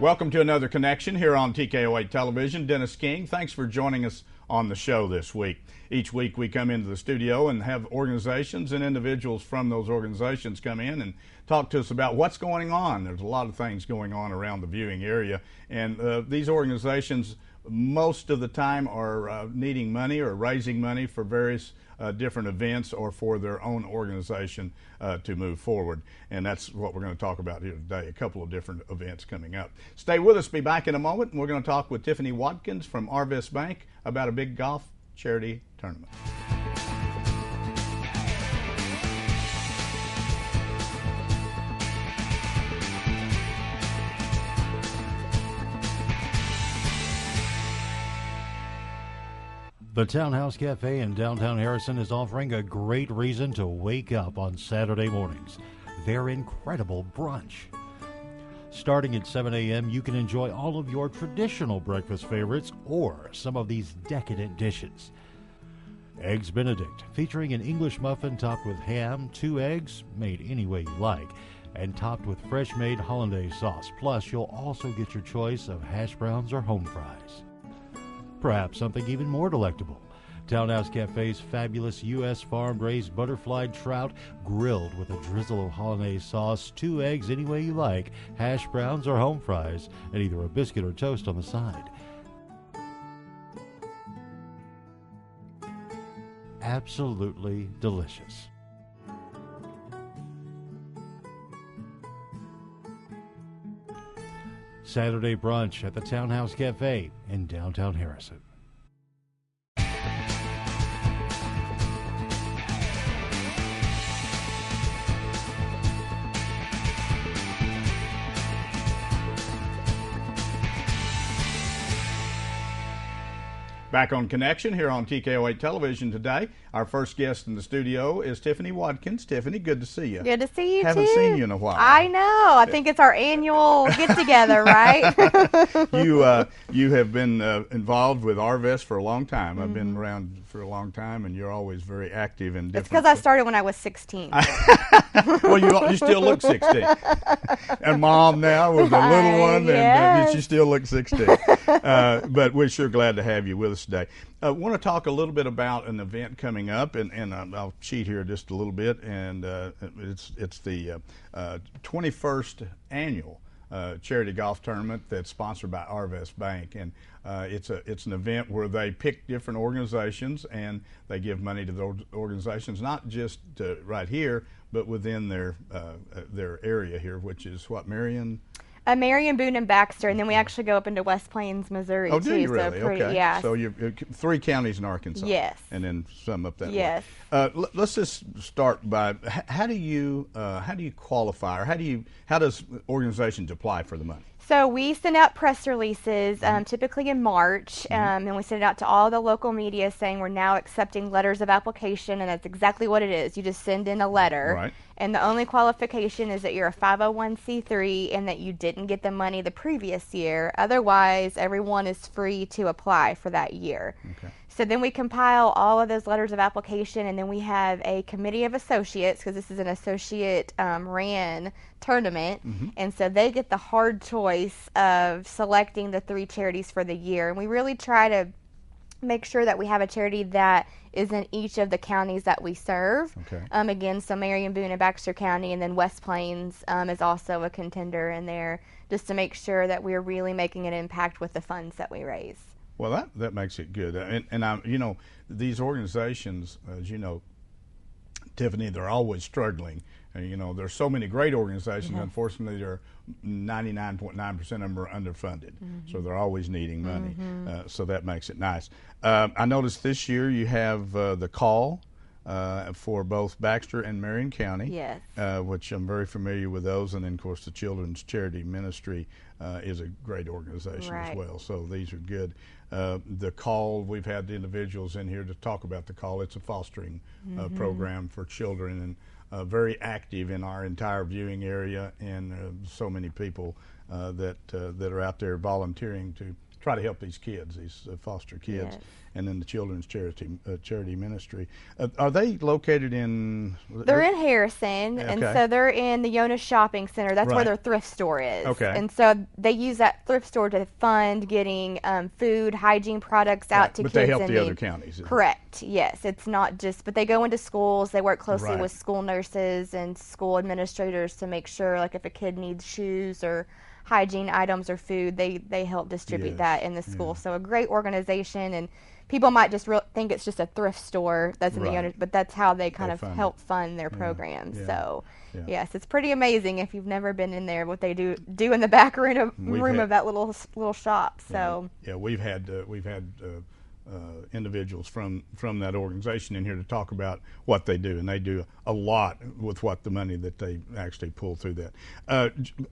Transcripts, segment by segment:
Welcome to another connection here on TKO8 Television. Dennis King, thanks for joining us on the show this week. Each week we come into the studio and have organizations and individuals from those organizations come in and talk to us about what's going on. There's a lot of things going on around the viewing area, and these organizations most of the time are needing money or raising money for various different events or for their own organization to move forward. And that's what we're going to talk about here today, a couple of different events coming up. Stay with us, be back in a moment, and we're going to talk with Tiffany Watkins from Arvest Bank about a big golf charity tournament. The Townhouse Cafe in downtown Harrison is offering a great reason to wake up on Saturday mornings. Their incredible brunch. Starting at 7 a.m., you can enjoy all of your traditional breakfast favorites or some of these decadent dishes. Eggs Benedict, featuring an English muffin topped with ham, 2 eggs, made any way you like, and topped with fresh-made hollandaise sauce. Plus, you'll also get your choice of hash browns or home fries. Perhaps something even more delectable. Townhouse Cafe's fabulous U.S. farm-raised butterfly trout grilled with a drizzle of hollandaise sauce, 2 eggs any way you like, hash browns or home fries, and either a biscuit or toast on the side. Absolutely delicious. Saturday brunch at the Townhouse Cafe in downtown Harrison. Back on Connection here on TKO8 Television today. Our first guest in the studio is Tiffany Watkins. Tiffany, good to see you. Good to see you, Haven't seen you in a while. I know. I think it's our annual get-together, right? You have been involved with Arvest for a long time. I've been around for a long time, and you're always very active in different... It's because I started when I was 16. Well, you still look 16. And Mom now with the little one, yes. And she still looks 16. But we're sure glad to have you with us today. I want to talk a little bit about an event coming up, and I'll cheat here just a little bit, and it's the 21st annual charity golf tournament that's sponsored by Arvest Bank, and it's an event where they pick different organizations and they give money to those organizations, not just right here, but within their area here, which is what, Marion? Marion, Boone, and Baxter, and then we actually go up into West Plains, Missouri, oh, too. do you really? So Okay. Yeah. So you're 3 counties in Arkansas. Yes. And then some up that way. Yes. Let's just start by how do you qualify, or how does organizations apply for the money? So we send out press releases typically in March, and we send it out to all the local media saying we're now accepting letters of application, and that's exactly what it is. You just send in a letter, Right. And the only qualification is that you're a 501c3 and that you didn't get the money the previous year. Otherwise, everyone is free to apply for that year. Okay. So then we compile all of those letters of application, and then we have a committee of associates, because this is an associate ran tournament, and so they get the hard choice of selecting the 3 charities for the year. And we really try to make sure that we have a charity that is in each of the counties that we serve. Okay. Again, so Marion, Boone, and Baxter County, and then West Plains is also a contender in there, just to make sure that we're really making an impact with the funds that we raise. Well, that makes it good, and these organizations, as you know, Tiffany, they're always struggling. And, there's so many great organizations. Unfortunately, they're 99.9% of them are underfunded, so they're always needing money. So that makes it nice. I noticed this year you have the call for both Baxter and Marion County, Yes. Which I'm very familiar with those, and then of course the Children's Charity Ministry is a great organization as Right. well. So these are good. The call, we've had the individuals in here to talk about the call. It's a fostering program for children, and very active in our entire viewing area, and so many people that are out there volunteering to try to help these kids, these foster kids. Yes. And then the children's charity ministry. Are they located in? They're in Harrison, and Okay. so they're in the Jonas Shopping Center. That's where Right. their thrift store is. Okay. And so they use that thrift store to fund getting food, hygiene products out to But kids. they help in the other need. counties. isn't it? Correct. Yes, it's not just, but they go into schools. They work closely Right. with school nurses and school administrators to make sure, like, if a kid needs shoes or hygiene items or food, they help distribute Yes. that in the school. Yeah. So a great organization, and people might just think it's just a thrift store that's in Right. the owner, but that's how they kind of fund help fund their programs. yeah, So yeah. yes, it's pretty amazing if you've never been in there, what they do in the back room had- of that little shop. So Yeah, we've had individuals from that organization in here to talk about what they do, and they do a lot with what the money that they actually pull through that.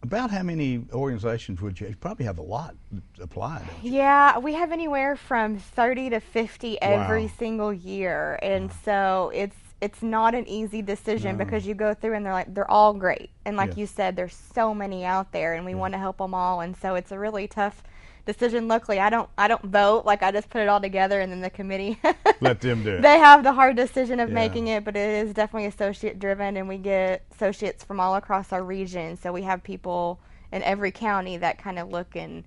About how many organizations would you probably have? A lot applied? Don't you? yeah, we have anywhere from 30 to 50 every Wow. single year, and so it's not an easy decision because you go through and they're all great, and like Yeah. you said, there's so many out there, and we want to help them all, and so it's a really tough decision. Luckily, I don't vote. Like, I just put it all together, and then the committee Let them do it. they have the hard decision of Yeah. making it, but it is definitely associate driven, and we get associates from all across our region. So we have people in every county that kind of look and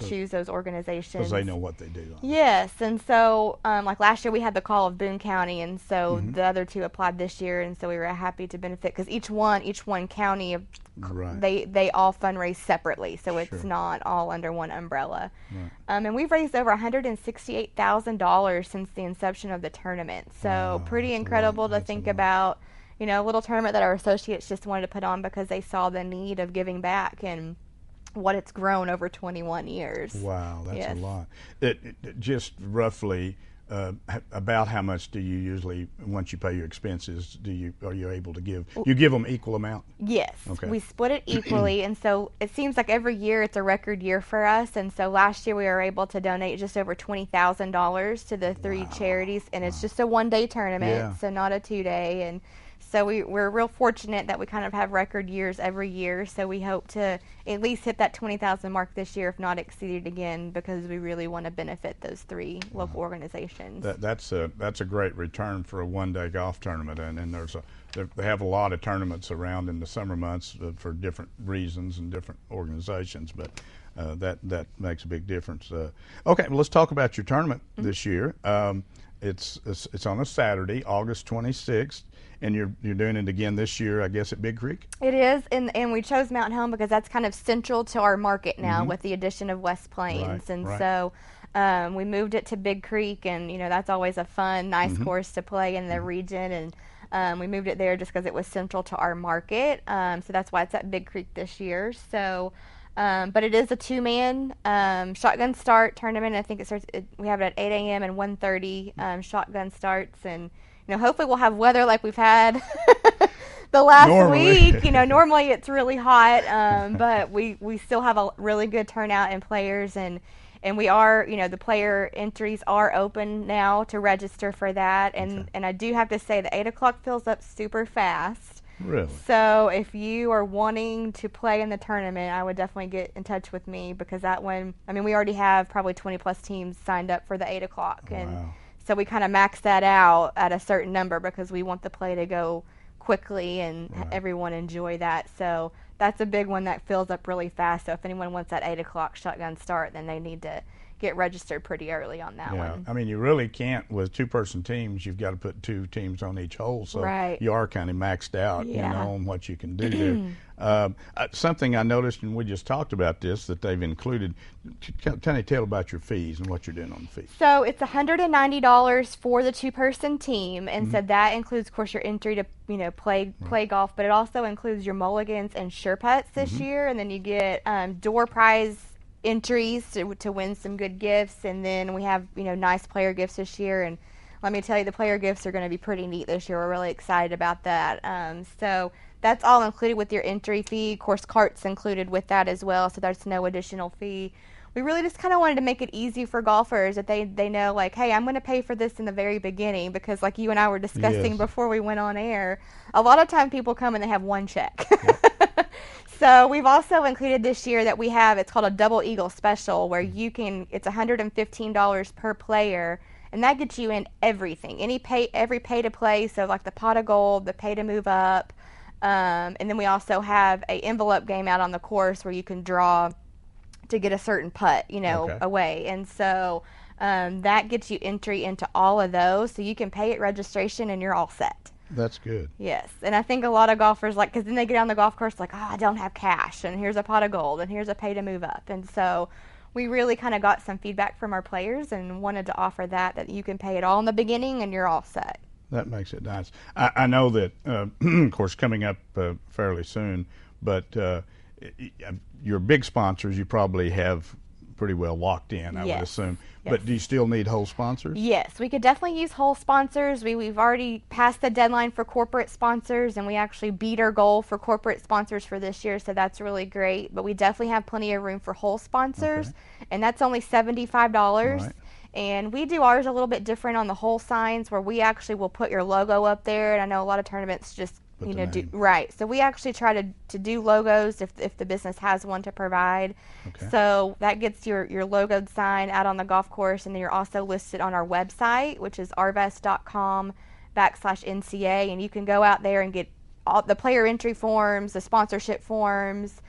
choose those organizations. Because they know what they do. Yes, and so like last year we had the call of Boone County, and so Mm-hmm. the other two applied this year, and so we were happy to benefit because each one county, Right. they all fundraise separately, so it's Sure. not all under one umbrella. Right. And we've raised over $168,000 since the inception of the tournament, so Wow, pretty that's a incredible lot. to That's a think lot. about. You know, a little tournament that our associates just wanted to put on because they saw the need of giving back and what it's grown over 21 years. Wow, that's Yes. a lot. It just roughly about how much do you usually, once you pay your expenses, are you able to give? You give them equal amount? Yes, Okay. we split it equally, and so it seems like every year it's a record year for us. And so last year we were able to donate just over $20,000 to the three charities, and it's just a one-day tournament, Yeah. so not a two-day. And so we're real fortunate that we kind of have record years every year. So we hope to at least hit that 20,000 mark this year, if not exceed it again, because we really want to benefit those three local organizations. That's a great return for a one-day golf tournament, and they have a lot of tournaments around in the summer months for different reasons and different organizations, but that makes a big difference. Okay, well, let's talk about your tournament this year. It's on a Saturday, August 26th, and you're doing it again this year, I guess, at Big Creek. It is, and we chose Mountain Home because that's kind of central to our market now with the addition of West Plains, and right. so we moved it to Big Creek, and that's always a fun, nice course to play in the region, and we moved it there just because it was central to our market, so that's why it's at Big Creek this year. So, but it is a two-man shotgun start tournament. I think we have it at 8 a.m. and 1:30 shotgun starts, and hopefully we'll have weather like we've had the last Normally. week. Normally it's really hot, but we still have a really good turnout in players, and we are, the player entries are open now to register for that, and I do have to say the 8 o'clock fills up super fast. Really? So if you are wanting to play in the tournament, I would definitely get in touch with me, because that one, we already have probably 20 plus teams signed up for the 8 o'clock, and Wow. so we kind of max that out at a certain number because we want the play to go quickly and everyone enjoy that. So that's a big one that fills up really fast. So if anyone wants that 8 o'clock shotgun start, then they need to get registered pretty early on that one. You really can't, with two-person teams, you've got to put two teams on each hole, so Right. you are kind of maxed out, Yeah. on what you can do there. Something I noticed, and we just talked about this, that they've included. Tell about your fees and what you're doing on the fees. So it's $190 for the two-person team, and so that includes, of course, your entry to play golf, but it also includes your mulligans and sure putts this year, and then you get door prize entries to win some good gifts, and then we have nice player gifts this year, and let me tell you, the player gifts are going to be pretty neat this year. We're really excited about that. So that's all included with your entry fee. Of course, carts included with that as well, so there's no additional fee. We really just kind of wanted to make it easy for golfers, that they know, like, hey, I'm going to pay for this in the very beginning, because like you and I were discussing Yes. before we went on air, a lot of time people come and they have one check. So we've also included this year that we have, it's called a Double Eagle Special, where you can, it's $115 per player, and that gets you in everything, every pay to play, so like the pot of gold, the pay to move up, and then we also have a envelope game out on the course where you can draw to get a certain putt, away, and so that gets you entry into all of those, so you can pay at registration and you're all set. That's good. Yes, and I think a lot of golfers, because then they get on the golf course I don't have cash, and here's a pot of gold, and here's a pay to move up. And so we really kind of got some feedback from our players and wanted to offer that you can pay it all in the beginning and you're all set. That makes it nice. I know that, of course, coming up fairly soon, but your big sponsors you probably have pretty well locked in, I would assume. Yes. But do you still need whole sponsors? Yes, we could definitely use whole sponsors. We've already passed the deadline for corporate sponsors, and we actually beat our goal for corporate sponsors for this year, so that's really great. But we definitely have plenty of room for whole sponsors, and that's only $75. Right. And we do ours a little bit different on the whole signs, where we actually will put your logo up there, and I know a lot of tournaments just do right. So we actually try to do logos if the business has one to provide. Okay. So that gets your logoed sign out on the golf course, and then you're also listed on our website, which is arvest.com/NCA, and you can go out there and get all the player entry forms, the sponsorship forms,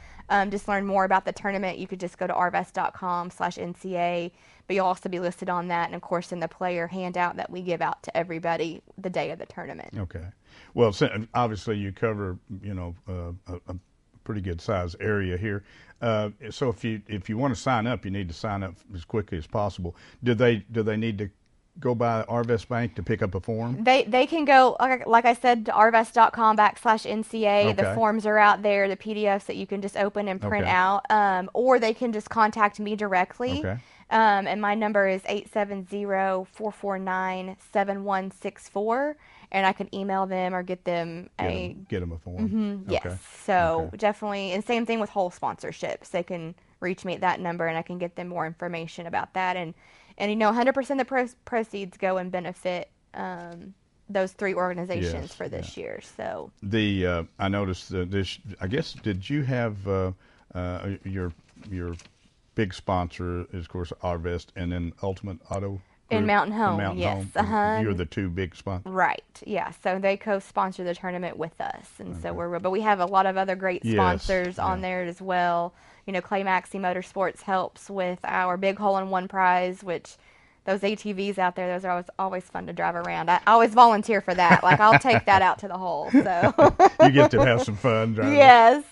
just learn more about the tournament. You could just go to arvest.com/NCA, but you'll also be listed on that, and of course in the player handout that we give out to everybody the day of the tournament. Okay. Well, obviously you cover, a pretty good size area here. So if you want to sign up, you need to sign up as quickly as possible. Do they need to go by Arvest Bank to pick up a form? They can go, like I said, to arvest.com/NCA. Okay. The forms are out there, the PDFs that you can just open and print out, or they can just contact me directly. Okay. And my number is 870-449-7164, and I can email them or get them a form. Yes. Okay. So definitely, and same thing with whole sponsorships. They can reach me at that number, and I can get them more information about that. And 100% of the proceeds go and benefit those three organizations for this year. So I noticed this. I guess did you have your big sponsor is of course Arvest, and then Ultimate Auto in Mountain Home. Mountain Yes. Home. You're the two big sponsors. Right. Yeah. So they co-sponsor the tournament with us, and so but we have a lot of other great sponsors on there as well. Clay Maxey Motorsports helps with our big hole-in-one prize, which those ATVs out there, those are always fun to drive around. I always volunteer for that. I'll take that out to the hole. So you get to have some fun driving. Yes.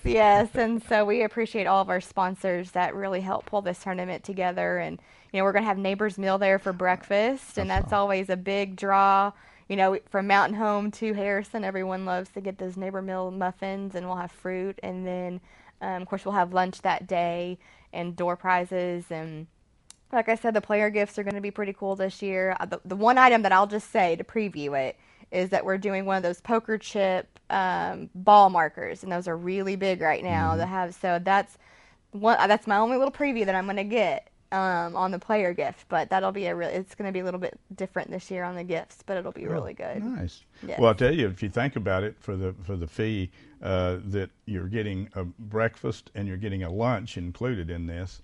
And so we appreciate all of our sponsors that really help pull this tournament together. And, we're going to have Neighbors Meal there for breakfast, and that's always a big draw. From Mountain Home to Harrison, everyone loves to get those Neighbor Meal muffins, and we'll have fruit. And then, of course, we'll have lunch that day and door prizes. And like I said, the player gifts are going to be pretty cool this year. The one item that I'll just say to preview it is that we're doing one of those poker chip ball markers, and those are really big right now. So that's my only little preview that I'm going to get on the player gift. But that'll be it's going to be a little bit different this year on the gifts, but it'll be really good. Nice. Yes. Well, I'll tell you, if you think about it, for the fee, that you're getting a breakfast and you're getting a lunch included in this.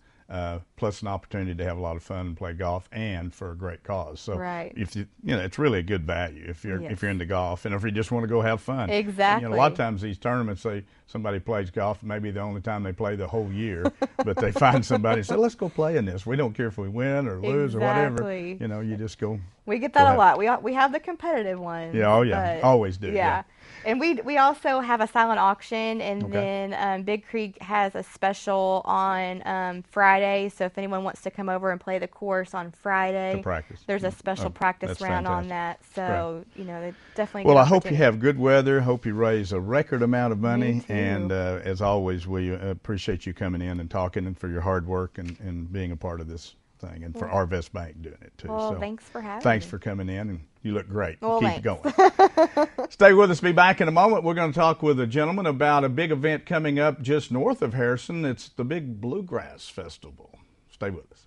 Plus an opportunity to have a lot of fun and play golf, and for a great cause. So if it's really a good value if you're into golf, and if you just want to go have fun. Exactly. A lot of times these tournaments, somebody plays golf, maybe the only time they play the whole year, but they find somebody and say, let's go play in this. We don't care if we win or lose or whatever. You just go. We get that a lot. We have the competitive ones. Yeah, always do. Yeah. And we also have a silent auction, and then Big Creek has a special on Friday. So if anyone wants to come over and play the course on Friday, there's a special practice round on that. So they definitely. Well, I hope you have good weather. Hope you raise a record amount of money. Me too. And as always, we appreciate you coming in and talking, and for your hard work and being a part of this thing, and for Arvest Bank doing it too. Well, so thanks for having me. Thanks for coming in, and you look great. Well, Keep it going. Stay with us. Be back in a moment. We're going to talk with a gentleman about a big event coming up just north of Harrison. It's the Big Bluegrass Festival. Stay with us.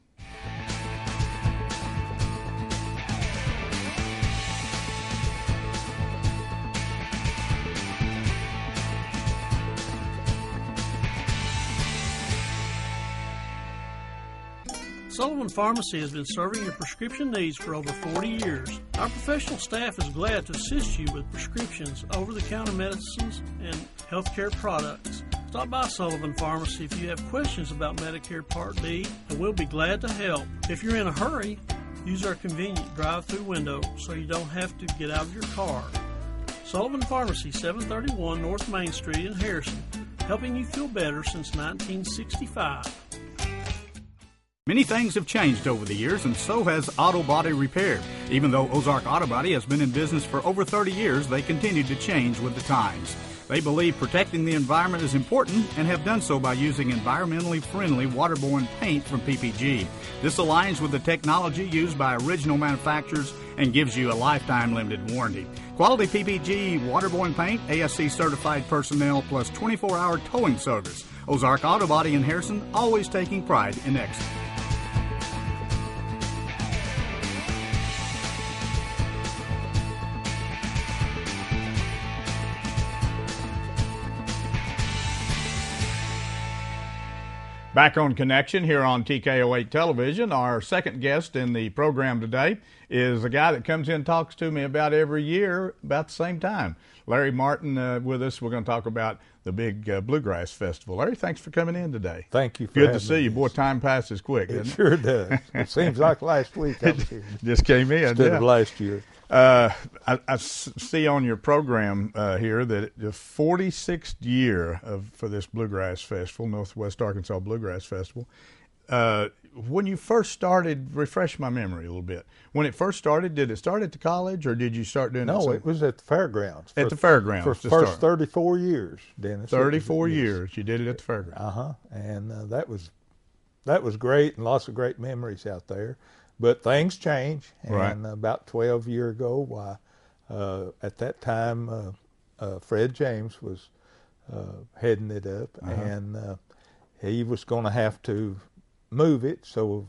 Sullivan Pharmacy has been serving your prescription needs for over 40 years. Our professional staff is glad to assist you with prescriptions, over-the-counter medicines, and healthcare products. Stop by Sullivan Pharmacy if you have questions about Medicare Part D, and we'll be glad to help. If you're in a hurry, use our convenient drive-through window so you don't have to get out of your car. Sullivan Pharmacy, 731 North Main Street in Harrison, helping you feel better since 1965. Many things have changed over the years, and so has auto body repair. Even though Ozark Auto Body has been in business for over 30 years, they continue to change with the times. They believe protecting the environment is important and have done so by using environmentally friendly waterborne paint from PPG. This aligns with the technology used by original manufacturers and gives you a lifetime limited warranty. Quality PPG waterborne paint, ASC certified personnel, plus 24-hour towing service. Ozark Auto Body in Harrison, always taking pride in excellence. Back on Connection here on TKO8 Television. Our second guest in the program today is a guy that comes in and talks to me about every year about the same time. Larry Martin with us. We're going to talk about the big Bluegrass Festival. Larry, thanks for coming in today. Thank you for Good having to see you. me. Boy, time passes quick, It doesn't sure does. It seems like last week I was here Just came in. instead of last year. I see on your program here that the 46th year for this Bluegrass Festival, Northwest Arkansas Bluegrass Festival. When you first started, refresh my memory a little bit. When it first started, did it start at the college, or did you start doing it? No, it was at the fairgrounds. At the fairgrounds for to first start. 34 years, Dennis. 34 Yes. years you did it at the fairgrounds. And that was great, and lots of great memories out there. But things change, and Right. About 12 years ago, at that time, Fred James was heading it up, and he was going to have to move it. So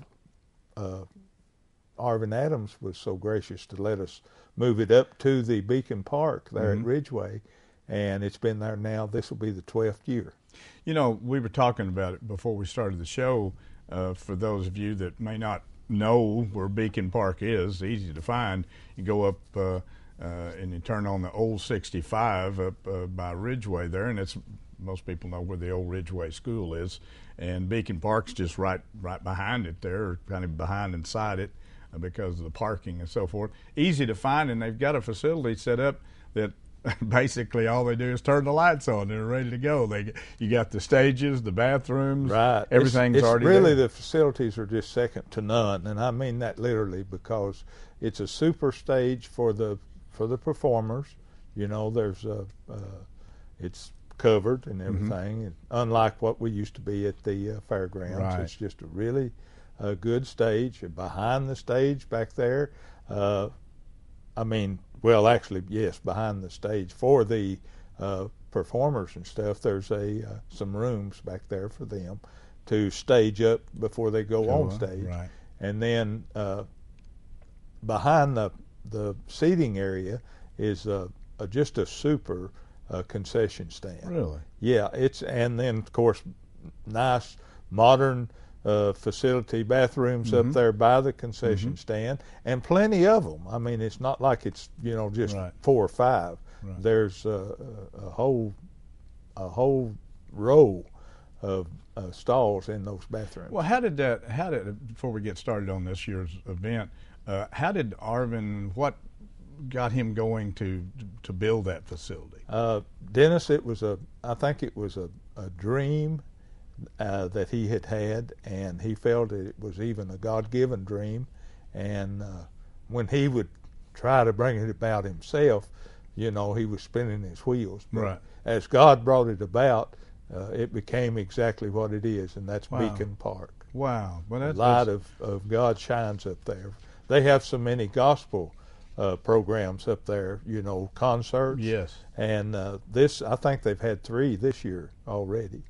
Arvin Adams was so gracious to let us move it up to the Beacon Park there at Ridgeway, and it's been there now. This will be the 12th year. You know, we were talking about it before we started the show. For those of you that may not know where Beacon Park is, easy to find. You go up and you turn on the old 65 up by Ridgeway there, and most people know where the old Ridgeway School is, and Beacon Park's just right behind it there, or kind of behind inside it because of the parking and so forth. Easy to find, and they've got a facility set up that basically all they do is turn the lights on and they're ready to go. You got the stages, the bathrooms, right? Everything's it's already really there. The facilities are just second to none, and I mean that literally, because it's a super stage for the performers. You know, there's it's covered and everything, and unlike what we used to be at the fairgrounds. Right. It's just a really good stage. And behind the stage back there, well, actually, yes, behind the stage for the performers and stuff, there's some rooms back there for them to stage up before they go on stage. Right. And then behind the seating area is just a super concession stand. Really? Yeah, and then of course nice modern facility, bathrooms up there by the concession stand, and plenty of them. I mean, it's not like it's just Right. 4 or 5. Right. There's a whole row of stalls in those bathrooms. Well, how did before we get started on this year's event, how did Arvin, what got him going to build that facility? Dennis, I think it was a dream that he had, and he felt it was even a God-given dream. And when he would try to bring it about himself, he was spinning his wheels. But Right. as God brought it about, it became exactly what it is, and that's Wow. Beacon Park. Wow. Well, The light of God shines up there. They have so many gospel programs up there, concerts. Yes. And I think they've had 3 this year already.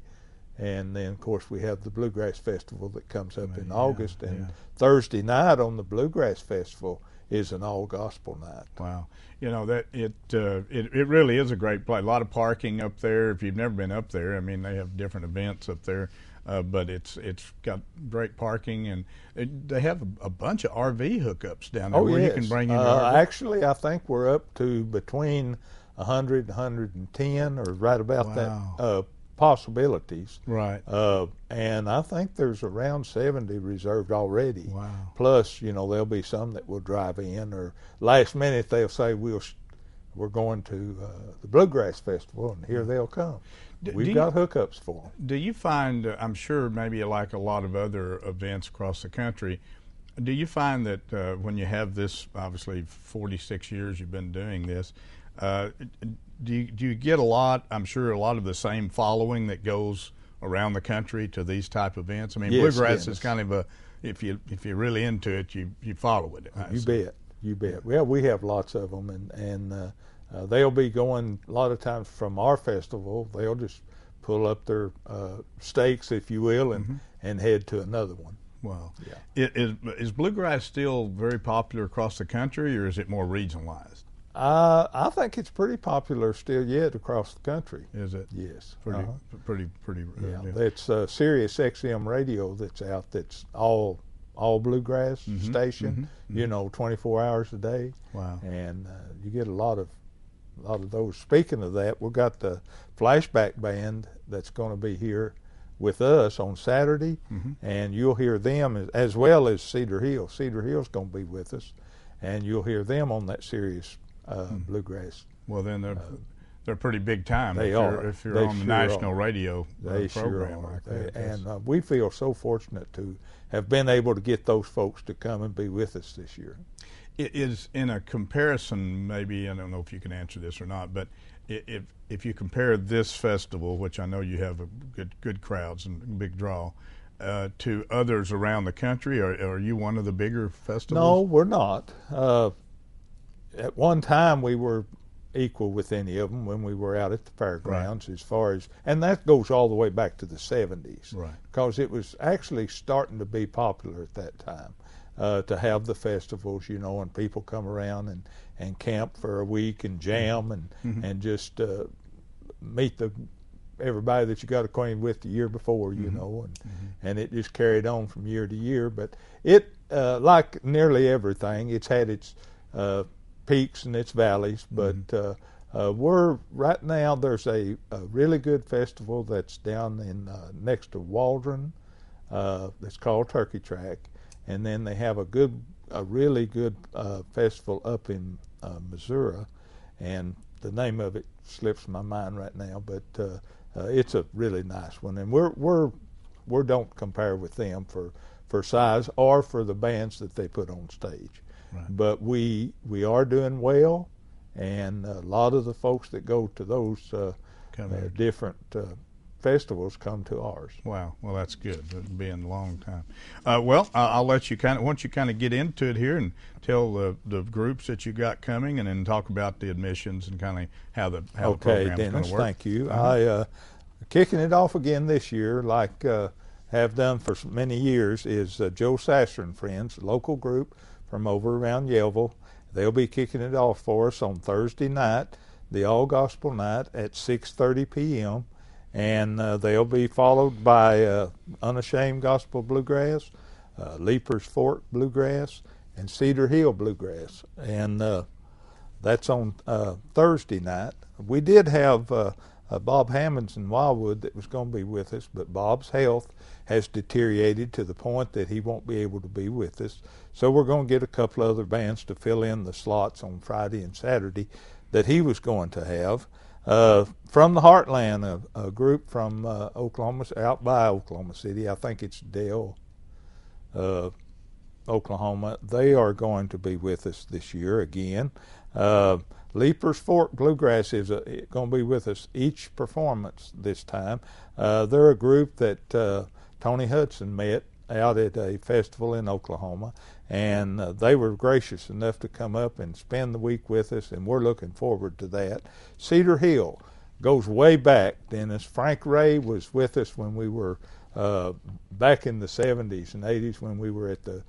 And then, of course, we have the Bluegrass Festival that comes up in August. And Thursday night on the Bluegrass Festival is an all-gospel night. Wow. That it really is a great place. A lot of parking up there. If you've never been up there, I mean, they have different events up there. but it's got great parking, and they have a bunch of RV hookups down there where yes. you can bring in your RV. Actually, I think we're up to between 100 and 110, or right about Wow. that possibilities. Right. And I think there's around 70 reserved already. Wow. Plus, there'll be some that will drive in, or last minute they'll say we're going to the Bluegrass Festival, and here they'll come. We've got hookups for them. Do you find, I'm sure maybe like a lot of other events across the country, do you find that when you have this, obviously 46 years you've been doing this, do you get a lot, I'm sure a lot of the same following that goes around the country to these type of events? I mean, Yes, bluegrass yes. is kind of if you're really into it, you follow it. You bet. Well, we have lots of them, and they'll be going a lot of times from our festival. They'll just pull up their stakes, if you will, and head to another one. Wow. Yeah. Is bluegrass still very popular across the country, or is it more regionalized? I think it's pretty popular still yet across the country. Is it? Yes. Pretty. Yeah. That's Sirius XM radio that's out. That's all bluegrass station. 24 hours a day. Wow. And you get a lot of those. Speaking of that, we've got the Flashback Band that's going to be here with us on Saturday, and you'll hear them as well as Cedar Hill. Cedar Hill's going to be with us, and you'll hear them on that Sirius bluegrass. Well, then they're pretty big time. They are. If you're They on the sure national are. radio They program sure are. like that. And we feel so fortunate to have been able to get those folks to come and be with us this year. It is in a comparison, maybe, I don't know if you can answer this or not, but if you compare this festival, which I know you have a good crowds and big draw, to others around the country, are you one of the bigger festivals? No, we're not. At one time, we were equal with any of them when we were out at the fairgrounds, as far as, and that goes all the way back to the 70s, right? Because it was actually starting to be popular at that time to have the festivals, and people come around and camp for a week and jam and just meet everybody that you got acquainted with the year before, and it just carried on from year to year. But it, like nearly everything, it's had its peaks and its valleys, but we're right now, there's a really good festival that's down in next to Waldron, that's called Turkey Track, and then they have a really good festival up in Missouri, and the name of it slips my mind right now, but it's a really nice one, and we don't compare with them for size or for the bands that they put on stage. Right. But we are doing well, and a lot of the folks that go to those different festivals come to ours. Wow, well that's good. It'll be in a long time. Well, I'll let you once you get into it here and tell the groups that you got coming, and then talk about the admissions and kind of how the program's going to work. Okay, Dennis, thank you. I kicking it off again this year, like have done for many years, is Joe Sasser and Friends, a local group from over around Yellville. They'll be kicking it off for us on Thursday night, the All Gospel Night at 6:30 p.m., and they'll be followed by Unashamed Gospel Bluegrass, Leapers Fork Bluegrass, and Cedar Hill Bluegrass, and that's on Thursday night. We did have Bob Hammonds in Wildwood that was going to be with us, but Bob's health has deteriorated to the point that he won't be able to be with us. So we're going to get a couple other bands to fill in the slots on Friday and Saturday that he was going to have. From the Heartland, a group from Oklahoma, out by Oklahoma City, I think it's Dale, Oklahoma. They are going to be with us this year again. Leapers Fork Bluegrass is going to be with us each performance this time. They're a group that Tony Hudson met out at a festival in Oklahoma, and they were gracious enough to come up and spend the week with us, and we're looking forward to that. Cedar Hill goes way back, Dennis. Frank Ray was with us when we were back in the 70s and 80s when we were at the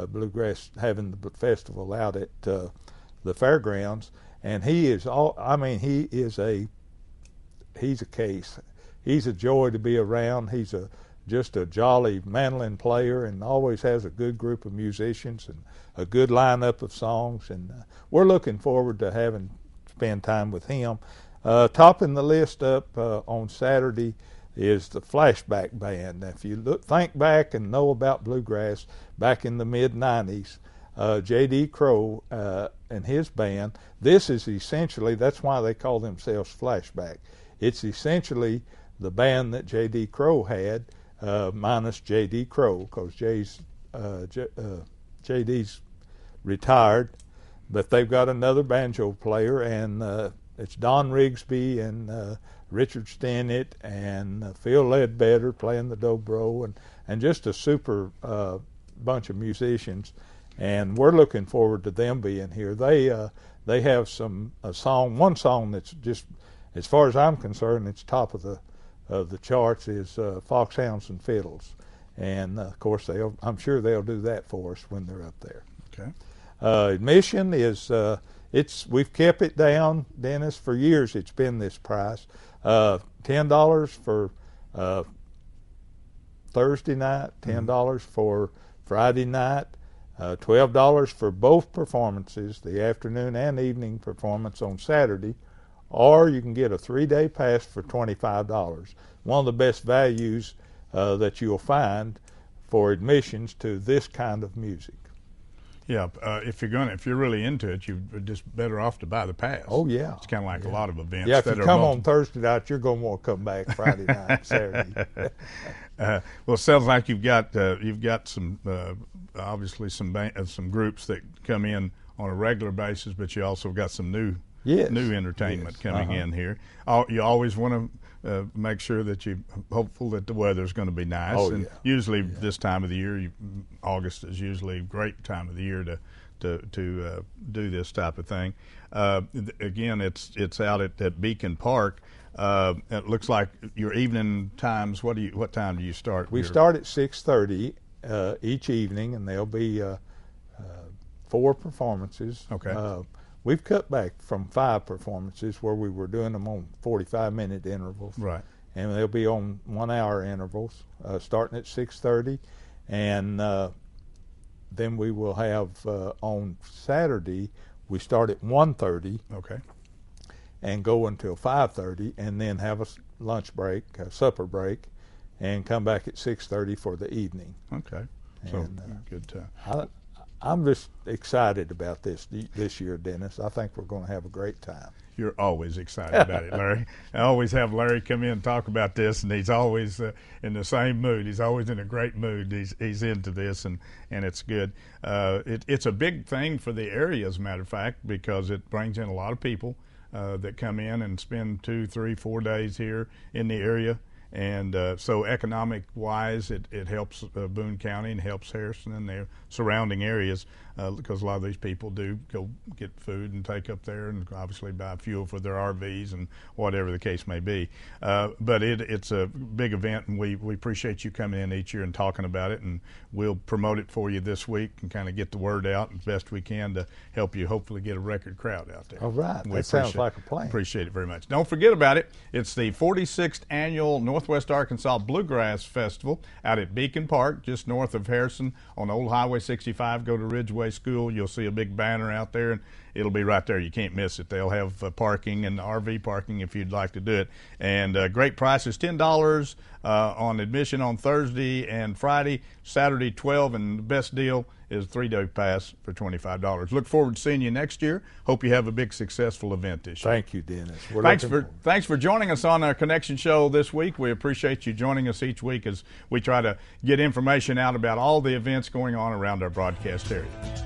Bluegrass, having the festival out at the fairgrounds, and he's a case. He's a joy to be around. He's a just a jolly mandolin player, and always has a good group of musicians and a good lineup of songs. And we're looking forward to having spend time with him. Topping the list up on Saturday is the Flashback Band. Now, if you think back and know about bluegrass back in the mid-'90s, J.D. Crowe and his band, this is essentially, that's why they call themselves Flashback. It's essentially the band that J.D. Crowe had, minus J.D. Crowe, because J.D.'s retired, but they've got another banjo player, and it's Don Rigsby and Richard Stinnett and Phil Ledbetter playing the dobro, and just a super bunch of musicians. And we're looking forward to them being here. They have one song that's just, as far as I'm concerned, it's top of the charts, is Foxhounds and Fiddles, and of course I'm sure they'll do that for us when they're up there. Okay. Admission is we've kept it down, Dennis, for years. It's been this price, $10 for Thursday night, $10 for Friday night, $12 for both performances, the afternoon and evening performance on Saturday, or you can get a 3-day pass for $25. One of the best values that you'll find for admissions to this kind of music. Yeah, if you're really into it, you're just better off to buy the pass. Oh yeah, it's kind of like a lot of events. Yeah, if you come on Thursday night, you're going to want to come back Friday night, Saturday. Well, it sounds like you've got some obviously some groups that come in on a regular basis, but you also got some new entertainment coming in here. You always want to make sure that you're hopeful that the weather's going to be nice. Oh, and usually this time of the year, August is usually a great time of the year to do this type of thing. Again, it's out at Beacon Park. It looks like your evening times. What time do you start? We start at 6:30 each evening, and there'll be 4 performances. Okay. We've cut back from 5 performances where we were doing them on 45-minute intervals. Right. And they'll be on 1-hour intervals, starting at 6:30, and then we will have on Saturday we start at 1:30. Okay. And go until 5:30, and then have a lunch break, a supper break, and come back at 6:30 for the evening. Okay. So good time. I'm just excited about this year, Dennis. I think we're going to have a great time. You're always excited about it, Larry. I always have Larry come in and talk about this, and he's always in the same mood. He's always in a great mood. He's into this, and it's good. It's a big thing for the area, as a matter of fact, because it brings in a lot of people that come in and spend 2, 3, 4 days here in the area. And so economic-wise, it helps Boone County and helps Harrison and their surrounding areas because a lot of these people do go get food and take up there and obviously buy fuel for their RVs and whatever the case may be. But it's a big event, and we appreciate you coming in each year and talking about it, and we'll promote it for you this week and kind of get the word out as best we can to help you hopefully get a record crowd out there. All right. That sounds like a plan. Appreciate it very much. Don't forget about it. It's the 46th Annual Northwest Arkansas Bluegrass Festival out at Beacon Park, just north of Harrison on Old Highway 65. Go to Ridgeway School. You'll see a big banner out there, and it'll be right there. You can't miss it. They'll have parking and RV parking if you'd like to do it. And great prices, $10 on admission on Thursday and Friday, Saturday $12, and the best deal is a 3-day pass for $25. Look forward to seeing you next year. Hope you have a big successful event this year. Thank you, Dennis. Thanks for joining us on our Connection Show this week. We appreciate you joining us each week as we try to get information out about all the events going on around our broadcast area.